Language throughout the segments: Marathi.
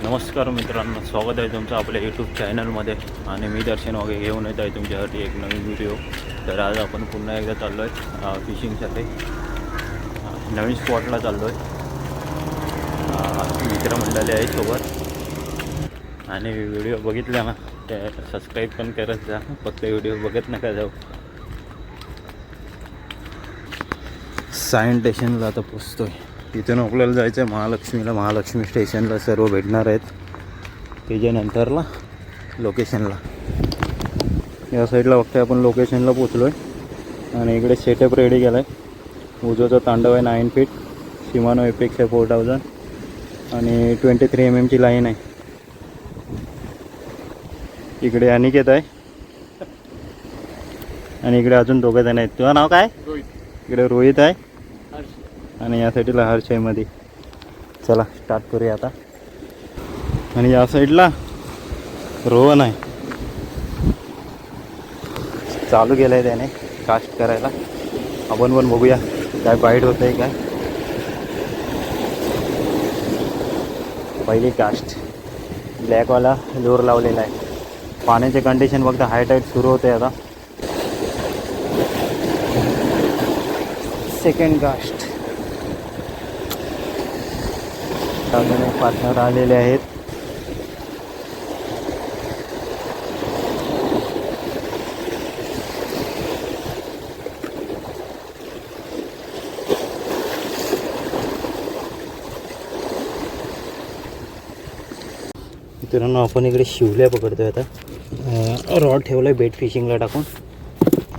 नमस्कार मित्रांनो, स्वागत आहे तुमचं आपल्या यूट्यूब चॅनलमध्ये. आणि मी दर्शन वगैरे घेऊन येत आहे तुमच्यासाठी एक नवीन व्हिडिओ. तर आज आपण पुन्हा एकदा चाललो आहे फिशिंगसाठी. नवीन स्पॉटला चाललो आहे. मित्रमंडळी आहे सोबत. आणि व्हिडिओ बघितला ना ते सबस्क्राईब पण करत जा, फक्त व्हिडिओ बघत नका जाऊ. सायन स्टेशनला आता पोचतो आहे. तिथून आपल्याला जायचं आहे महालक्ष्मीला. महालक्ष्मी स्टेशनला सर्व भेटणार आहेत. त्याच्यानंतरला लोकेशनला या साईडला बघतोय आपण. लोकेशनला पोचलो आहे आणि इकडे सेटअप रेडी केला आहे. उजोचा तांडव आहे 9 फीट. शिमानो एपेक्स आहे 4000 आणि 23 mm लाईन आहे. इकडे अनिकेत आहे आणि इकडे अजून दोघं जण आहेत. तुझं नाव काय? इकडे रोहित आहे आणि या साईडला हर्ष आहे मध्ये. चला स्टार्ट करूया आता. आणि या साईडला रोहन आहे. चालू केलं आहे त्याने कास्ट करायला. आपण पण बघूया काय बाईट होत आहे काय. पहिली कास्ट ब्लॅकवाला लोर लावलेला आहे. पाण्याचे कंडिशन फक्त हाय टाईट सुरू होते आता. Second cast. अजून एक पार्टनर आलेले आहेत. मित्रांनो, आपण इकडे शिवल्या पकडतोय आता. रॉड ठेवला आहे बेट फिशिंगला टाकून.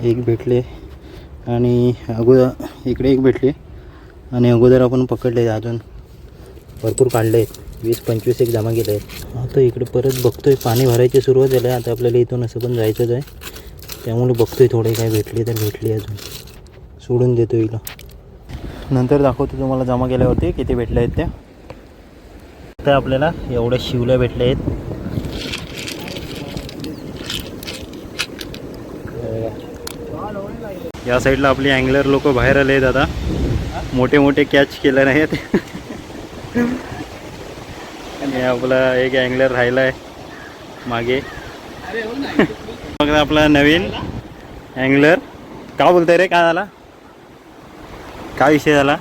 एक भेटले आणि अगोदर इकडे एक भेटले आणि अगोदर आपण पकडले. अजून भरपूर काढले आहेत. 20-25 एक जमा केले आहेत. आता इकडे परत बघतोय पाणी भरायची सुरुवात झाली आहे. आता आपल्याला इथून असं पण जायचंच आहे. त्यामुळे बघतोय थोडे काय भेटले तर भेटले. अजून सोडून देतो हिला. नंतर दाखवतो तुम्हाला जमा केल्यावरती किती भेटले आहेत त्या. आता आपल्याला एवढ्या शिवल्या भेटल्या आहेत. या साईडला आपली अँगलर लोक बाहेर आले आहेत. आता मोठे मोठे कॅच केले नाहीत. आणि आपला एक अँगलर राहिला आहे मागे. मग आपला नवीन अँगलर. का बोलतोय रे? काय झाला? काय विषय झाला?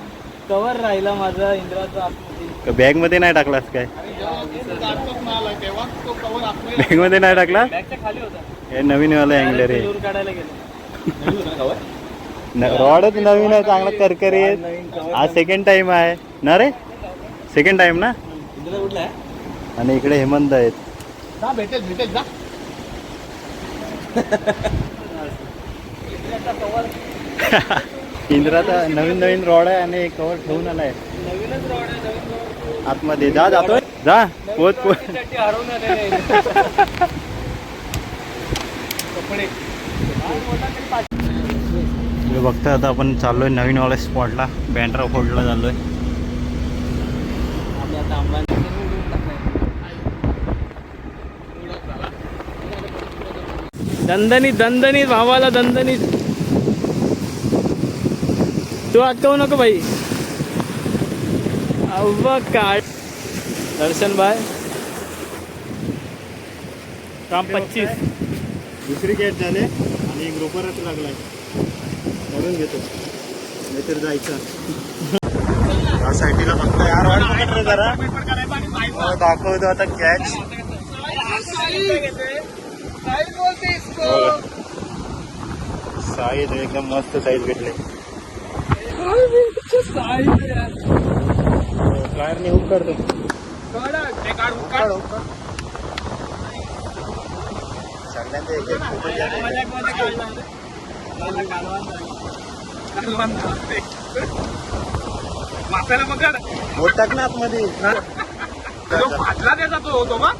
कवर राहिला माझा इंद्राचा. बॅगमध्ये नाही टाकलास काय? बॅगमध्ये नाही टाकला? हे नवीन वाला अँगलर आहे. काढायला गेलो. रॉडच नवीन आहे, चांगला करकरी आहे. आज सेकंड टाइम आहे ना रे? सेकंड टाइम ना. आणि इकडे हेमंत आहेत. भेटेल भेटेल जा. इंद्राचा नवीन नवीन रॉड आहे आणि कवर ठेवून आलाय. नवीनच रॉड आहे. नवीन आतमध्ये जा. जातोय जा. पोच पोच. हरवून आलेले कपडे. बघतोय आता आपण चाललोय नवीन वाल्या स्पॉटला. बँड्रा फोर्टला चाललोय. दणदणीत दणदणीत भावाला दणदणीत. तू अटकवू नको भाई. अव्वा काढ. दर्शन भाई काम 25. दुसरी कॅच झाले आणि ग्रुपरच लागलाय. म्हणून घेतो नाहीतर जायचं. या साईडला फक्त यार वाट पकडलं जरा. दाखवतो आता कॅच. साईज एकदम मस्त साईज भेटले. फ्लायर ने हुक करतो. सगळ्यांचे एक एक माथ्याला पकड. बोट टाक ना आतमध्ये. फाटला त्याचा तो होतो मग.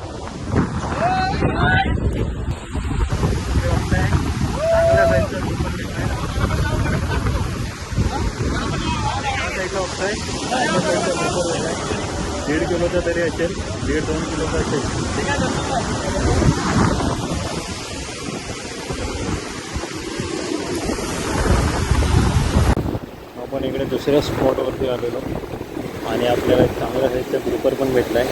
दीड किलोचा तरी असेल. 1.5-2 किलोचा असेल. आपण इकडे दुसऱ्या स्पॉटवरती आलेलो आणि आपल्याला चांगला साईजचा ग्रुपर पण भेटला आहे.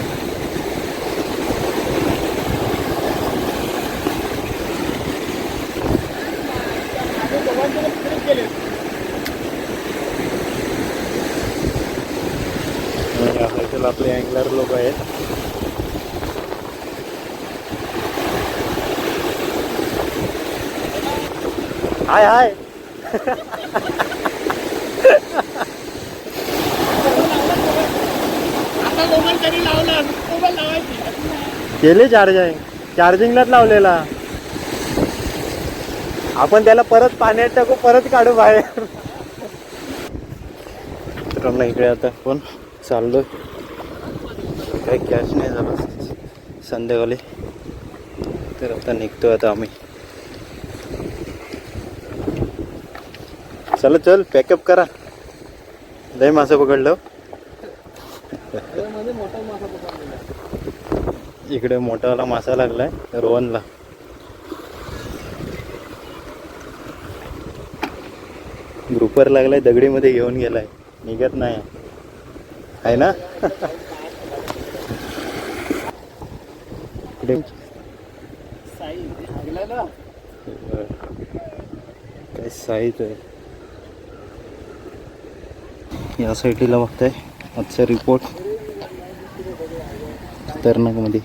या साईडला आपले अँगलर लोक आहेत. हाय हाय. केले चार्जिंगलाच लावलेला. आपण त्याला परत पाण्यात टाकू, परत काढू बाहेर. तर इकडे आता आपण चाललोय. काही कॅश नाही झाला संध्याकाळी, तर आता निघतोय आता आम्ही. चला चल पॅकअप करा. लय मासा पकडलं. इकडे मोठावाला मासा लागलाय रोहनला. ग्रुपर लागलाय, दगडीमध्ये घेऊन गेलाय, निघत नाही आहे ना. काय साईज आहे. या साईडला बघताय आजचा रिपोर्ट खतरनाकमध्ये.